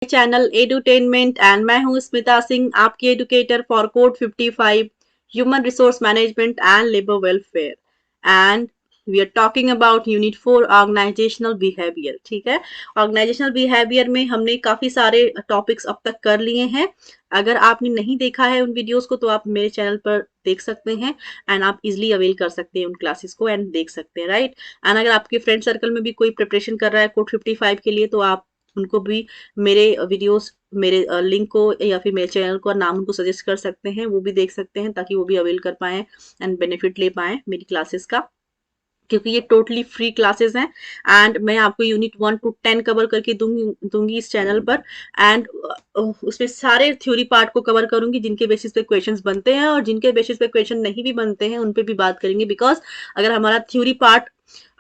Channel edutainment and मैं हूं स्मिता सिंह, आपकी educator for code 55 human resource management and labour welfare. And we are talking about unit 4 organisational behaviour. ठीक है, organisational behaviour में हमने काफी सारे टॉपिक्स अब तक कर लिए हैं। अगर आपने नहीं देखा है उन वीडियोस को तो आप मेरे चैनल पर देख सकते हैं एंड आप इजिली अवेल कर सकते हैं उन क्लासेस को एंड देख सकते हैं, राइट। एंड अगर आपके फ्रेंड सर्कल में भी कोई प्रिपरेशन कर रहा है कोड 55 के लिए तो आप उनको भी मेरे वीडियोस, मेरे लिंक को या फिर मेरे चैनल को नाम उनको सजेस्ट कर सकते हैं, वो भी देख सकते हैं ताकि वो भी अवेल कर पाए एंड बेनिफिट ले पाए मेरी क्लासेस का, क्योंकि ये टोटली फ्री क्लासेस हैं। एंड मैं आपको यूनिट 1 to 10 कवर करके दूंगी इस चैनल पर। एंड उसमें सारे थ्योरी पार्ट को कवर करूंगी जिनके बेसिस पे क्वेश्चंस बनते हैं, और जिनके बेसिस पे क्वेश्चन नहीं भी बनते हैं उन पे भी बात करेंगे। बिकॉज अगर हमारा थ्योरी पार्ट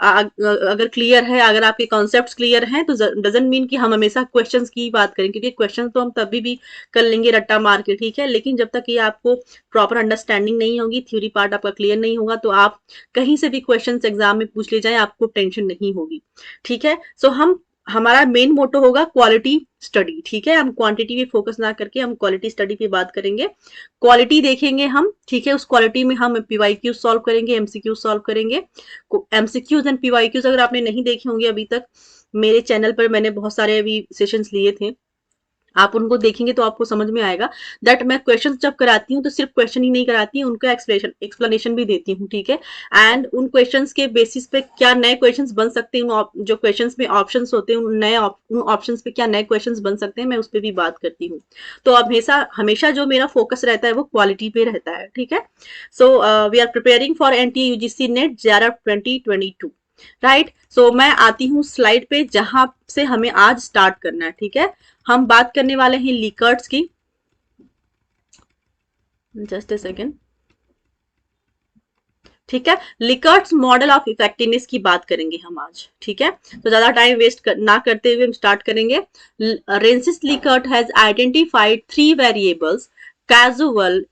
अगर क्लियर है, अगर आपके कॉन्सेप्ट्स क्लियर हैं, तो डजंट मीन कि हम हमेशा क्वेश्चंस की बात करें, क्योंकि क्वेश्चंस तो हम तभी भी कर लेंगे रट्टा मार के, ठीक है। लेकिन जब तक ये आपको प्रॉपर अंडरस्टैंडिंग नहीं होगी, थ्योरी पार्ट आपका क्लियर नहीं होगा, तो आप कहीं से भी क्वेश्चंस एग्जाम में पूछ ले जाए आपको टेंशन नहीं होगी, ठीक है। सो हमारा मेन मोटो होगा क्वालिटी स्टडी, ठीक है। हम क्वांटिटी पे फोकस ना करके हम क्वालिटी स्टडी पे बात करेंगे, क्वालिटी देखेंगे हम, ठीक है। उस क्वालिटी में हम पीवाईक्यू सॉल्व करेंगे, एमसीक्यू सॉल्व करेंगे। एमसीक्यूज एंड पीवाईक्यूज अगर आपने नहीं देखे होंगे अभी तक, मेरे चैनल पर मैंने बहुत सारे अभी सेशंस लिए थे, आप उनको देखेंगे तो आपको समझ में आएगा दैट मैं क्वेश्चन जब कराती हूँ तो सिर्फ क्वेश्चन ही नहीं कराती हूँ, उनका एक्सप्लेनेशन भी देती हूँ, ठीक है। एंड उन क्वेश्चंस के बेसिस पे क्या नए क्वेश्चंस बन सकते हैं, जो क्वेश्चंस में ऑप्शंस होते हैं उन ऑप्शंस पे क्या नए क्वेश्चंस बन सकते हैं, मैं उस पर भी बात करती हूँ। तो हमेशा हमेशा जो मेरा फोकस रहता है वो क्वालिटी पे रहता है, ठीक है। So we are preparing for NTUGC net JRF 2022, right. सो मैं आती हूँ स्लाइड पे जहां से हमें आज स्टार्ट करना है, ठीक है। हम बात करने वाले हैं लिकर्ट्स की। जस्ट ए सेकेंड, ठीक है। लिकर्ट्स मॉडल ऑफ इफेक्टिवनेस की बात करेंगे हम आज, ठीक है। तो ज्यादा टाइम वेस्ट ना करते हुए हम स्टार्ट करेंगे। Rensis Likert has identified 3 variables, causal,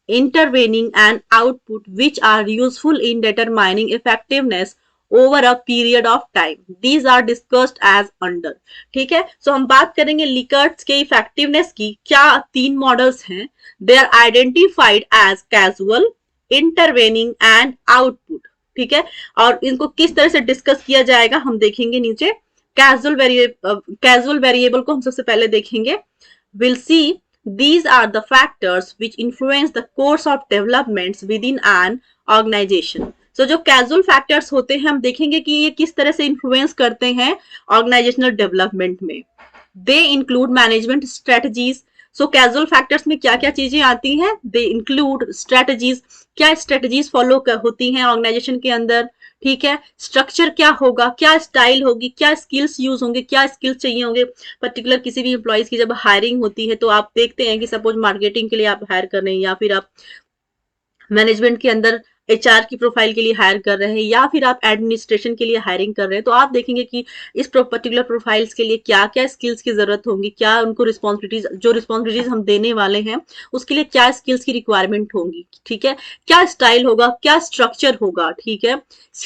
intervening and output, which are useful in determining effectiveness over a period of time. These are discussed as under, ठीक है। सो हम बात करेंगे लिकर्ट्स के इफेक्टिवनेस की। क्या 3 मॉडल्स हैं? They are identified as casual, intervening and output, ठीक है। और इनको किस तरह से डिस्कस किया जाएगा हम देखेंगे नीचे। कैजुअल वेरिएबल को हम सबसे पहले देखेंगे। Will see these are the factors which influence the course of developments within an organization. So जो कैजुअल फैक्टर्स होते हैं हम देखेंगे कि ये किस तरह से इन्फ्लुएंस करते हैं ऑर्गेनाइजेशनल डेवलपमेंट में। They include management strategies. So casual factors में क्या क्या चीजें आती हैं? दे इंक्लूड स्ट्रेटजीज, क्या स्ट्रेटजीज फॉलो होती हैं ऑर्गेनाइजेशन के अंदर, ठीक है। स्ट्रक्चर क्या होगा, क्या स्टाइल होगी, क्या स्किल्स यूज होंगे, क्या स्किल्स चाहिए होंगे पर्टिकुलर किसी भी एम्प्लॉयज की जब हायरिंग होती है। तो आप देखते हैं कि सपोज मार्केटिंग के लिए आप हायर कर रहे हैं, या फिर आप मैनेजमेंट के अंदर HR की प्रोफाइल के लिए हायर कर रहे हैं, या फिर आप एडमिनिस्ट्रेशन के लिए हायरिंग कर रहे हैं, तो आप देखेंगे कि इस पर्टिकुलर प्रोफाइल्स के लिए क्या क्या स्किल्स की जरूरत होगी, क्या उनको रिस्पॉन्सिबिलिटीज हम देने वाले हैं उसके लिए क्या स्किल्स की रिक्वायरमेंट होगी, ठीक है। क्या स्टाइल होगा, क्या स्ट्रक्चर होगा, ठीक है।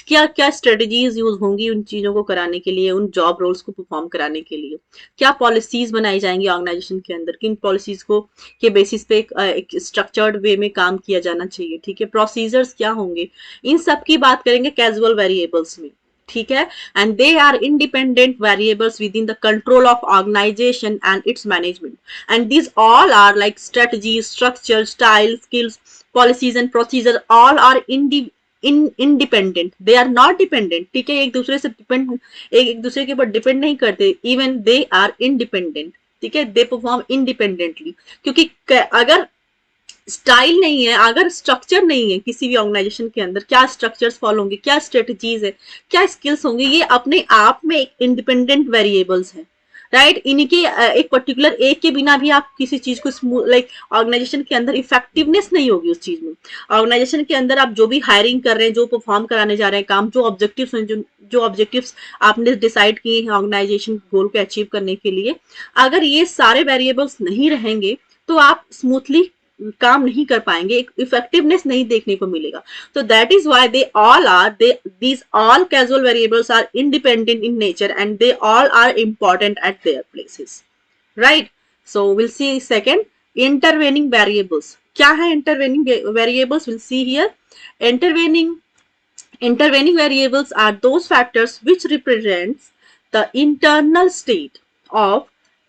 क्या क्या स्ट्रेटेजीज यूज होंगी उन चीजों को कराने के लिए, उन जॉब रोल्स को परफॉर्म कराने के लिए। क्या पॉलिसीज बनाई जाएंगी ऑर्गेनाइजेशन के अंदर, किन पॉलिसीज को के बेसिस पे एक स्ट्रक्चर्ड वे में काम किया जाना चाहिए, ठीक है। प्रोसीजर्स क्या होंगे, इन सब की बात करेंगे कैजुअल वेरिएबल्स में, ठीक है। And they are independent variables within the control of organisation and its management, and this all are like strategy, structure, style, skills, policies and procedure, all are independent, they are not dependent, ठीक है। एक दूसरे से depend, एक दूसरे के ऊपर depend नहीं करते, इवन दे आर इंडिपेंडेंट, ठीक है। दे परफॉर्म इंडिपेंडेंटली, क्योंकि अगर स्टाइल नहीं है, अगर स्ट्रक्चर नहीं है किसी भी ऑर्गेनाइजेशन के अंदर, क्या स्ट्रक्चर्स फॉलो होंगे, क्या स्ट्रेटजीज है, क्या स्किल्स होंगे, ये अपने आप में एक इंडिपेंडेंट वेरिएबल्स है, राइट। इन्हीं के एक पर्टिकुलर एक के बिना भी आप किसी चीज को लाइक ऑर्गेनाइजेशन के अंदर इफेक्टिवनेस नहीं होगी उस चीज में। ऑर्गेनाइजेशन के अंदर आप जो भी हायरिंग कर रहे हैं, जो परफॉर्म कराने जा रहे हैं काम, जो ऑब्जेक्टिव्स हैं, जो ऑब्जेक्टिव्स आपने डिसाइड किए हैं ऑर्गेनाइजेशन गोल को अचीव करने के लिए, अगर ये सारे वेरिएबल्स नहीं रहेंगे तो आप स्मूथली काम नहीं कर पाएंगे, एक इफेक्टिवनेस नहीं देखने को मिलेगा। तो that is why they all are these all casual variables are independent in nature and they all are important at their places, right. So will see second, intervening variables. क्या है intervening variables? Will see here. Intervening Intervening variables are those factors which represents the internal state of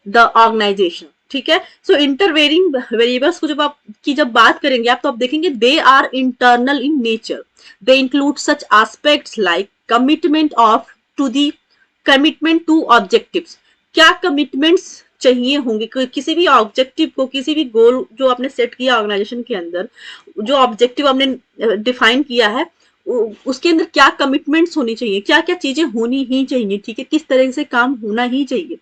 the organization. ठीक है. सो intervening variables को जब बात करेंगे आप, तो आप देखेंगे they are internal in nature. They include such aspects like commitment to objectives. क्या कमिटमेंट्स चाहिए होंगे किसी भी ऑब्जेक्टिव को, किसी भी गोल जो आपने सेट किया ऑर्गेनाइजेशन के अंदर, जो ऑब्जेक्टिव आपने डिफाइन किया है, उसके अंदर क्या कमिटमेंट्स होनी चाहिए, क्या क्या चीजें होनी ही चाहिए. ठीक है, किस तरह से काम होना ही चाहिए.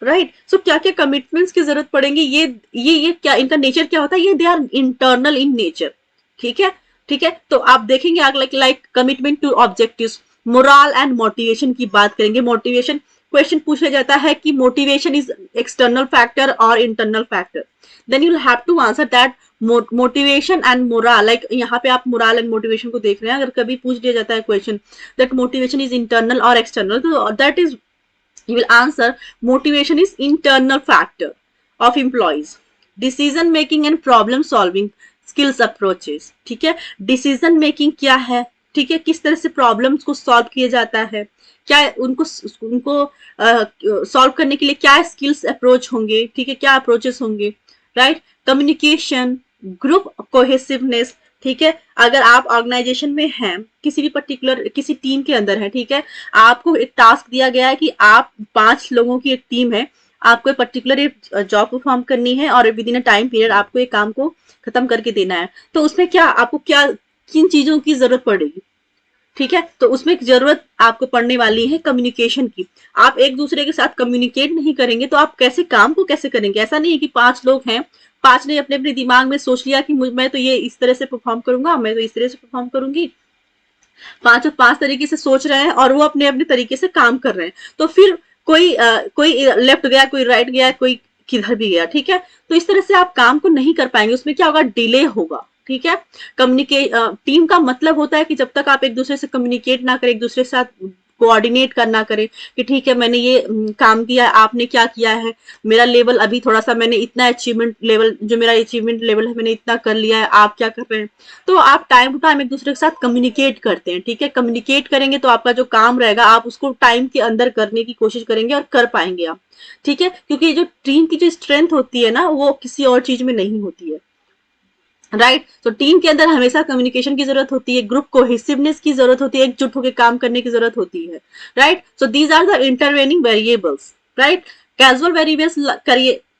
राइट. सो क्या क्या कमिटमेंट्स की जरूरत पड़ेंगी, ये क्या इनका नेचर क्या होता है, ये they are internal in nature. ठीक है. ठीक है. तो आप देखेंगे आगे like commitment to objectives, moral and motivation की बात करेंगे. मोटिवेशन क्वेश्चन पूछा जाता है कि मोटिवेशन इज एक्सटर्नल फैक्टर और internal factor. Then you will have to answer that motivation and moral. Like यहाँ पे आप मोरल एंड मोटिवेशन को देख रहे हैं. अगर कभी पूछ दिया जाता है question that motivation is internal और एक्सटर्नल, तो that is you will answer motivation is internal factor of employees. Decision making and problem solving skills approaches. ठीक है. डिसीजन मेकिंग क्या है, ठीक है, किस तरह से प्रॉब्लम्स को सॉल्व किया जाता है, क्या उनको सॉल्व करने के लिए क्या स्किल्स अप्रोच होंगे, ठीक है, क्या अप्रोचेस होंगे. राइट. Communication, group cohesiveness. ठीक है. अगर आप ऑर्गेनाइजेशन में हैं, किसी भी पर्टिकुलर किसी टीम के अंदर है, ठीक है, आपको एक टास्क दिया गया है कि आप 5 लोगों की एक टीम है, आपको पर्टिकुलर जॉब परफॉर्म करनी है और with in a time period आपको एक काम को खत्म करके देना है. तो उसमें क्या आपको क्या किन चीजों की जरूरत पड़ेगी. ठीक है. तो उसमें जरूरत आपको पड़ने वाली है कम्युनिकेशन की. आप एक दूसरे के साथ कम्युनिकेट नहीं करेंगे तो आप कैसे काम को कैसे करेंगे. ऐसा नहीं है कि 5 लोग हैं, 5 ने अपने अपने दिमाग में सोच लिया कि मैं तो ये इस तरह से परफॉर्म करूंगा, मैं तो इस तरह से परफॉर्म करूंगी. 5 तरीके से सोच रहे हैं और वो अपने अपने तरीके से काम कर रहे हैं. तो फिर कोई लेफ्ट गया, कोई राइट गया, कोई किधर भी गया. ठीक है. तो इस तरह से आप काम को नहीं कर पाएंगे. उसमें क्या होगा, डिले होगा. ठीक है. टीम का मतलब होता है कि जब तक आप एक दूसरे से कम्युनिकेट ना करें, एक दूसरे के साथ कोऑर्डिनेट करना करें कि ठीक है मैंने ये काम किया, आपने क्या किया है, मेरा लेवल अभी थोड़ा सा, मैंने इतना अचीवमेंट लेवल, जो मेरा अचीवमेंट लेवल है मैंने इतना कर लिया है, आप क्या कर रहे हैं. तो आप टाइम टू टाइम एक दूसरे के साथ कम्युनिकेट करते हैं. ठीक है. कम्युनिकेट करेंगे तो आपका जो काम रहेगा आप उसको टाइम के अंदर करने की कोशिश करेंगे और कर पाएंगे आप. ठीक है. क्योंकि जो टीम की जो स्ट्रेंथ होती है ना, वो किसी और चीज में नहीं होती है. राइट. तो टीम के अंदर हमेशा कम्युनिकेशन की जरूरत होती है, ग्रुप कोहेसिवनेस की जरूरत होती है, एकजुट होकर काम करने की जरूरत होती है. Right. So these are the intervening variables. Right. Casual variables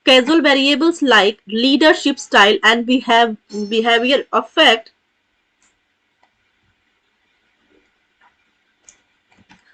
casual variables like leadership style and behaviour affect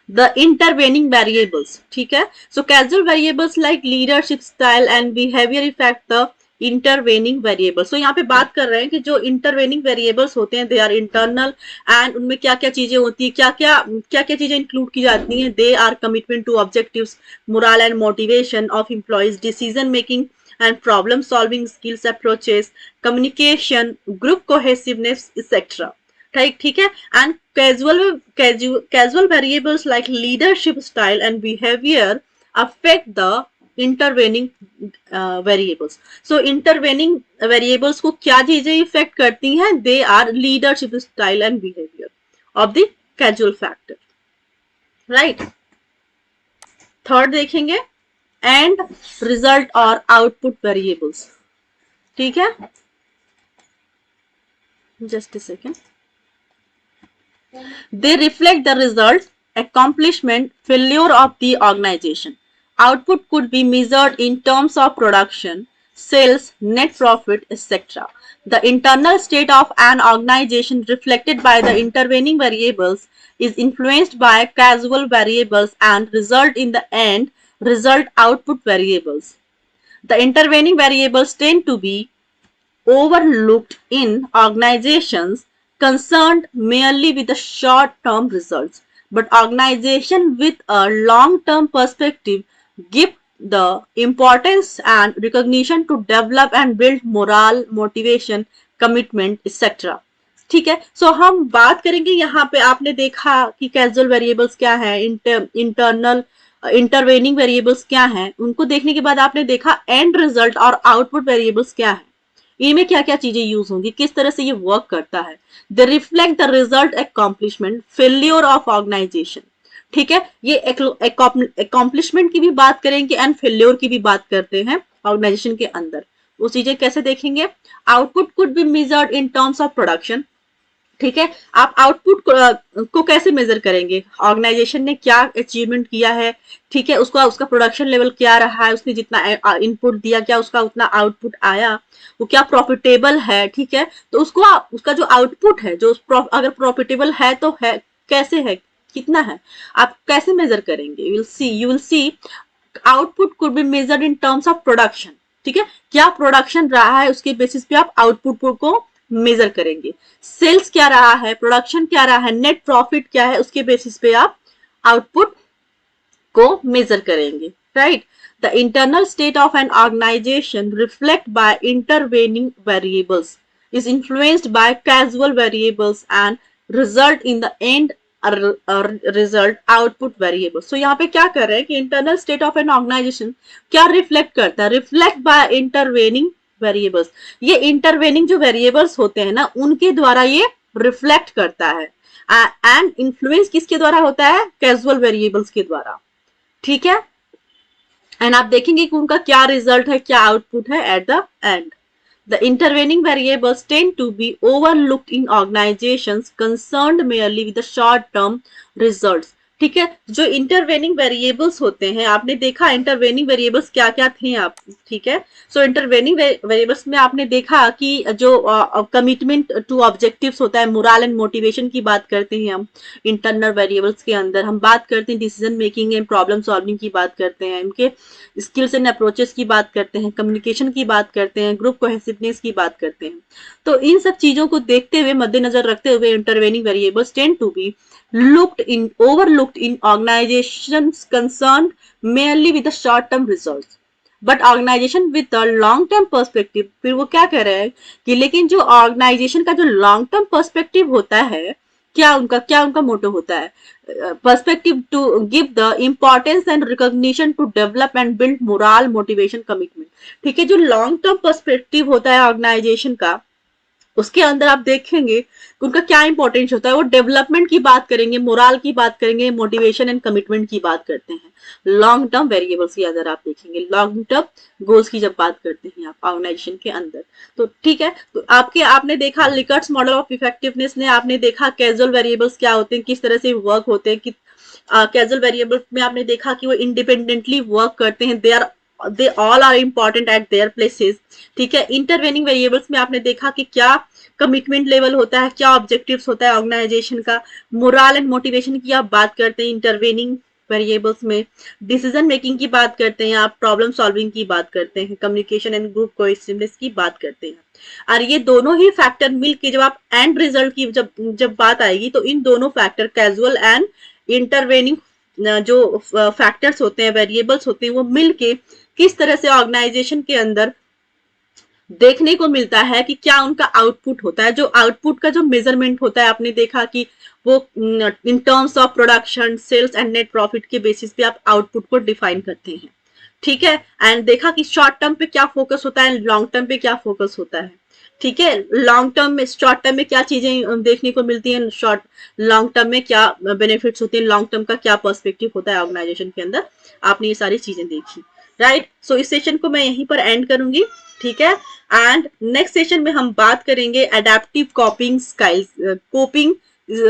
the intervening variables. ठीक है. So casual variables like leadership style and behavior affect the intervening variables. So यहाँ पे बात कर रहे हैं कि जो intervening variables होते हैं, they are internal and उनमें क्या क्या चीजें होती है, क्या क्या चीजें इंक्लूड की जाती हैं. They are commitment to objectives, morale and motivation of employees, decision making and problem solving skills approaches, communication, group cohesiveness, etc. ठीक ठीक है. And casual variables like leadership style and behavior affect the intervening variables. So intervening variables को क्या चीजें effect करती हैं, they are leadership style and behavior of the casual factor. right. Third देखेंगे and result और आउटपुट वेरिएबल्स. ठीक है. Just a second. They reflect the result, accomplishment, failure of the organization. Output could be measured in terms of production, sales, net profit, etc. The internal state of an organization reflected by the intervening variables is influenced by causal variables and result in the end result output variables. The intervening variables tend to be overlooked in organizations concerned merely with the short-term results, but organizations with a long-term perspective give the importance and recognition to develop and build morale, motivation, commitment, etc. ठीक है. सो हम बात करेंगे यहाँ पे, आपने देखा कि कैजुअल वेरिएबल्स क्या है, इंटरनल इंटरवेनिंग वेरिएबल्स क्या हैं, उनको देखने के बाद आपने देखा एंड रिजल्ट और आउटपुट वेरिएबल्स क्या है, इनमें क्या क्या चीजें यूज होंगी, किस तरह से ये वर्क करता है। They reflect the result, accomplishment, failure of organisation. ठीक है, ये अकॉम्प्लिशमेंट की भी बात करेंगे एंड फेल्योर की भी बात करते हैं ऑर्गेनाइजेशन के अंदर। वो चीजें कैसे देखेंगे। Output could be measured in terms of production. ठीक है, आप आउटपुट को कैसे मेजर करेंगे, ऑर्गेनाइजेशन ने क्या अचीवमेंट किया है, ठीक है, उसका उसका प्रोडक्शन लेवल क्या रहा है, उसने जितना इनपुट दिया क्या उसका उतना आउटपुट आया, वो क्या प्रॉफिटेबल है। ठीक है, तो उसको उसका जो आउटपुट है, जो अगर प्रॉफिटेबल है तो है, कैसे है, कितना है, आप कैसे मेजर करेंगे। You will see output could be measured in terms of production. ठीक है, क्या प्रोडक्शन रहा है उसके बेसिस पे आप आउटपुट को मेजर करेंगे। सेल्स क्या रहा है, प्रोडक्शन क्या रहा है, नेट प्रॉफिट क्या है, उसके बेसिस पे आप आउटपुट को मेजर करेंगे। Right, the internal state of an organisation reflect by intervening variables is influenced by causal variables and result in the end result output variable. So यहाँ पे क्या कर रहे हैं कि internal state of an organisation क्या reflect करता है, रिफ्लेक्ट बाय इंटरवेनिंग वेरिएबल्स। ये इंटरवेनिंग जो वेरिएबल्स होते हैं ना, उनके द्वारा ये रिफ्लेक्ट करता है। एंड इन्फ्लुएंस किसके द्वारा होता है, कैजुअल वेरिएबल्स के द्वारा। ठीक है, एंड आप देखेंगे कि उनका क्या रिजल्ट है, क्या आउटपुट है at the end. The intervening variables tend to be overlooked in organizations concerned merely with the short-term results. ठीक है, जो इंटरवेनिंग वेरिएबल्स होते हैं, आपने देखा इंटरवेनिंग वेरिएबल्स क्या क्या थे आप। ठीक है, सो इंटरवेनिंग वेरिएबल्स में आपने देखा कि जो कमिटमेंट टू ऑब्जेक्टिव्स होता है, मोरल एंड मोटिवेशन की बात करते हैं हम। इंटरनल वेरिएबल्स के अंदर हम बात करते हैं decision making and problem solving की बात करते हैं, इनके स्किल्स एंड अप्रोचेस की बात करते हैं, कम्युनिकेशन की बात करते हैं, ग्रुप कोहेसिवनेस की बात करते हैं। तो इन सब चीजों को देखते हुए, मद्देनजर रखते हुए, intervening variables tend to be overlooked in organizations concerned merely with the short term results. But organisation with long term perspective, फिर वो क्या कह रहे हैं कि लेकिन जो ऑर्गेनाइजेशन का जो लॉन्ग टर्म पर्सपेक्टिव होता है, क्या उनका मोटो होता है, perspective to give the importance and recognition to develop and build moral motivation commitment. ठीक है, जो लॉन्ग टर्म पर्सपेक्टिव होता है ऑर्गेनाइजेशन का, उसके अंदर आप देखेंगे कि उनका क्या इंपॉर्टेंस होता है, वो डेवलपमेंट की बात करेंगे, मोरल की बात करेंगे, मोटिवेशन एंड कमिटमेंट की बात करते हैं। लॉन्ग टर्म वेरिएबल्स के अंदर आप देखेंगे, लॉन्ग टर्म गोल्स की जब बात करते हैं आप ऑर्गेनाइजेशन के अंदर। तो ठीक है, तो आपने देखा लिकर्ट्स मॉडल ऑफ इफेक्टिवनेस ने, आपने देखा कैजुअल वेरिएबल्स क्या होते हैं, किस तरह से वर्क होते हैं, कि कैजुअल वेरिएबल्स में आपने देखा कि वो इंडिपेंडेंटली वर्क करते हैं, they all are important at their places. ठीक है, इंटरवेनिंग वेरिएबल्स में आपने देखा कि क्या कमिटमेंट लेवल होता है, क्या ऑब्जेक्टिव्स होता है ऑर्गेनाइजेशन का, मोरल एंड मोटिवेशन की आप बात करते हैं इंटरवेनिंग वेरिएबल्स में, डिसीजन मेकिंग की बात करते हैं आप, प्रॉब्लम सॉल्विंग की बात करते हैं, कम्युनिकेशन एंड ग्रुप कोहेसिवनेस की बात करते हैं। और ये दोनों ही फैक्टर मिलके जब आप एंड रिजल्ट की जब बात आएगी, तो इन दोनों फैक्टर कैजुअल एंड इंटरवेनिंग जो फैक्टर्स होते हैं, वेरिएबल्स होते हैं, वो मिलके किस तरह से ऑर्गेनाइजेशन के अंदर देखने को मिलता है कि क्या उनका आउटपुट होता है। जो आउटपुट का जो मेजरमेंट होता है, आपने देखा कि वो in terms of production, sales and net profit के बेसिस पे आप आउटपुट को डिफाइन करते हैं। ठीक है, एंड देखा कि शॉर्ट टर्म पे क्या फोकस होता है, लॉन्ग टर्म पे क्या फोकस होता है। ठीक है, लॉन्ग टर्म में, शॉर्ट टर्म में क्या चीजें देखने को मिलती हैं, लॉन्ग टर्म में क्या बेनिफिट्स होते हैं, लॉन्ग टर्म का क्या पर्सपेक्टिव होता है ऑर्गेनाइजेशन के अंदर, आपने ये सारी चीजें देखी। राइट, सो इस सेशन को मैं यहीं पर एंड करूंगी। ठीक है, एंड नेक्स्ट सेशन में हम बात करेंगे एडेप्टिव कोपिंग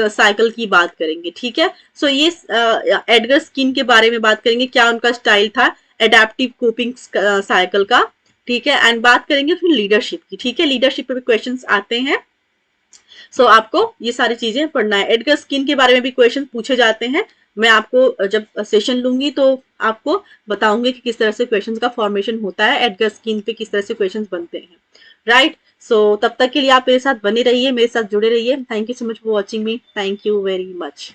साइकिल की बात करेंगे। ठीक है, सो ये एडगर स्किन के बारे में बात करेंगे, क्या उनका स्टाइल था एडेप्टिव कोपिंग साइकिल का। ठीक है, एंड बात करेंगे फिर लीडरशिप की। ठीक है, लीडरशिप पे भी क्वेश्चंस आते हैं, सो आपको ये सारी चीजें पढ़ना है। एडगर स्किन के बारे में भी क्वेश्चन पूछे जाते हैं, मैं आपको जब सेशन लूंगी तो आपको बताऊंगी कि किस तरह से क्वेश्चंस का फॉर्मेशन होता है, एडगर स्किन पे किस तरह से क्वेश्चंस बनते हैं। राइट, सो तब तक के लिए आप मेरे साथ बने रहिए, मेरे साथ जुड़े रहिए। Thank you so much for watching me, thank you very much.